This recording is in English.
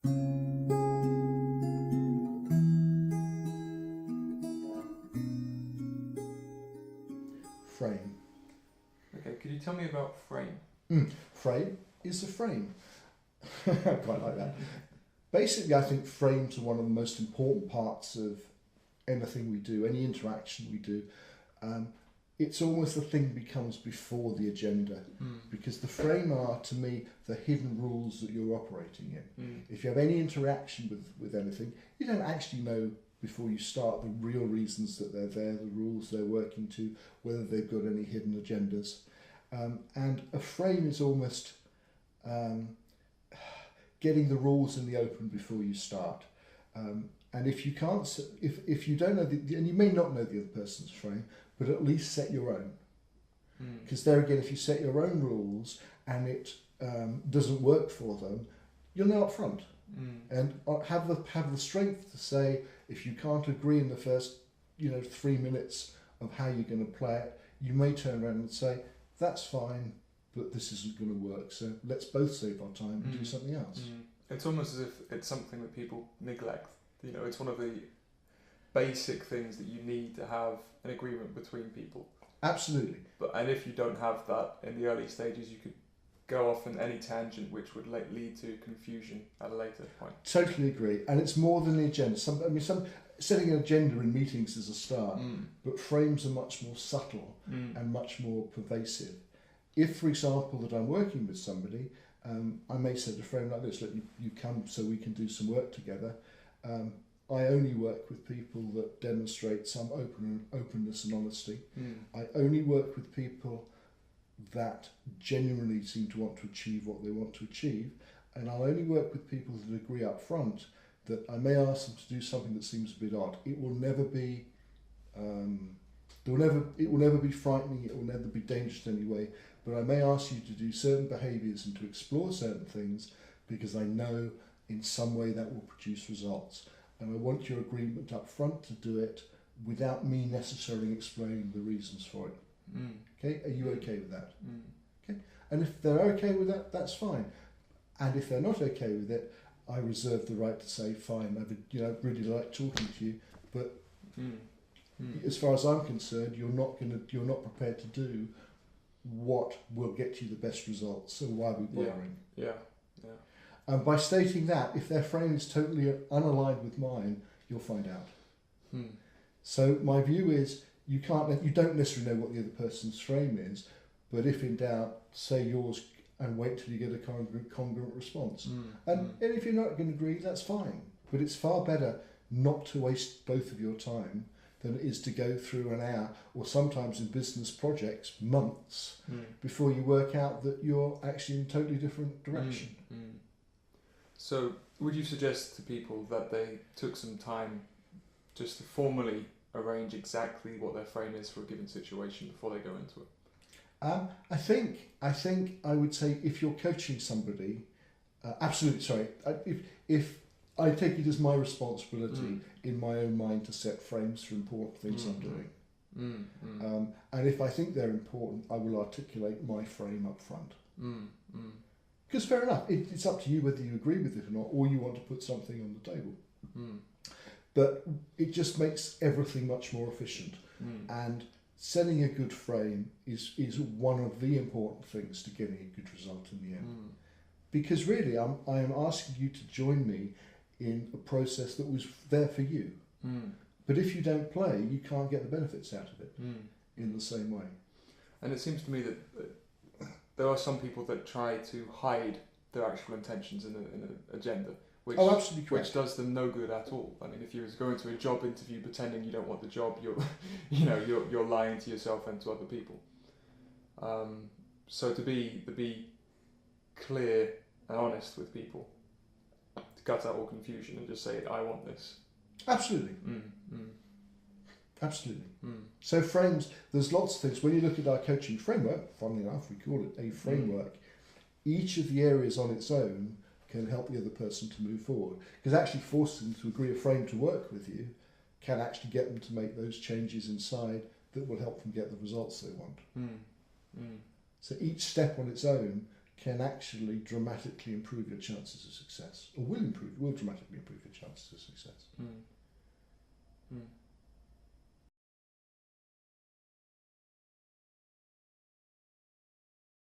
Frame. Okay, could you tell me about frame? Frame is a frame. I quite like that. Basically, I think frames are one of the most important parts of anything we do, any interaction we do. It's almost the thing becomes before the agenda, because the frame are, to me, the hidden rules that you're operating in. If you have any interaction with anything, you don't actually know before you start the real reasons that they're there, the rules they're working to, whether they've got any hidden agendas. And a frame is almost getting the rules in the open before you start. And if you can't, if you don't know, and you may not know the other person's frame, but at least set your own. Because there again, if you set your own rules and it doesn't work for them, you'll know up front. And have the strength to say, if you can't agree in the first 3 minutes of how you're going to play it, you may turn around and say, that's fine, but this isn't going to work, so let's both save our time and do something else. It's almost as if it's something that people neglect. It's one of the basic things that you need to have an agreement between people. Absolutely. And if you don't have that in the early stages, you could go off in any tangent which would lead to confusion at a later point. Totally agree. And it's more than the agenda. Setting an agenda in meetings is a start, but frames are much more subtle and much more pervasive. If, for example, that I'm working with somebody, I may set a frame like this: let you come so we can do some work together. I only work with people that demonstrate some openness and honesty. I only work with people that genuinely seem to want to achieve what they want to achieve, and I'll only work with people that agree up front that I may ask them to do something that seems a bit odd. It will never be it will never be frightening, it will never be dangerous in any way, but I may ask you to do certain behaviours and to explore certain things because I know in some way that will produce results. And I want your agreement up front to do it without me necessarily explaining the reasons for it. Okay, are you okay with that? Okay, and if they're okay with that, that's fine. And if they're not okay with it, I reserve the right to say, fine, I really like talking to you, but as far as I'm concerned, you're not prepared to do what will get you the best results. So why are we bothering? Yeah. And by stating that, if their frame is totally unaligned with mine, you'll find out. So my view is you don't necessarily know what the other person's frame is, but if in doubt, say yours and wait till you get a congruent response. And if you're not going to agree, that's fine. But it's far better not to waste both of your time than it is to go through an hour, or sometimes in business projects, months, before you work out that you're actually in a totally different direction. So would you suggest to people that they took some time just to formally arrange exactly what their frame is for a given situation before they go into it? I think I would say if you're coaching somebody, absolutely. Sorry, if I take it as my responsibility in my own mind to set frames for important things I'm doing, and if I think they're important, I will articulate my frame up front. Because fair enough, it's up to you whether you agree with it or not, or you want to put something on the table. But it just makes everything much more efficient. And setting a good frame is one of the important things to getting a good result in the end. Because really, I am asking you to join me in a process that was there for you. But if you don't play, you can't get the benefits out of it in the same way. And it seems to me that there are some people that try to hide their actual intentions in an agenda, which, absolutely correct. Which does them no good at all. I mean, if you were to go into a job interview pretending you don't want the job, you're lying to yourself and to other people. So to be clear and honest with people, to cut out all confusion and just say, I want this. Absolutely. Absolutely. So frames, there's lots of things. When you look at our coaching framework, funnily enough, we call it a framework. Each of the areas on its own can help the other person to move forward. Because actually forcing them to agree a frame to work with you can actually get them to make those changes inside that will help them get the results they want. So each step on its own can actually dramatically improve your chances of success, or will dramatically improve your chances of success. Mm. Mm.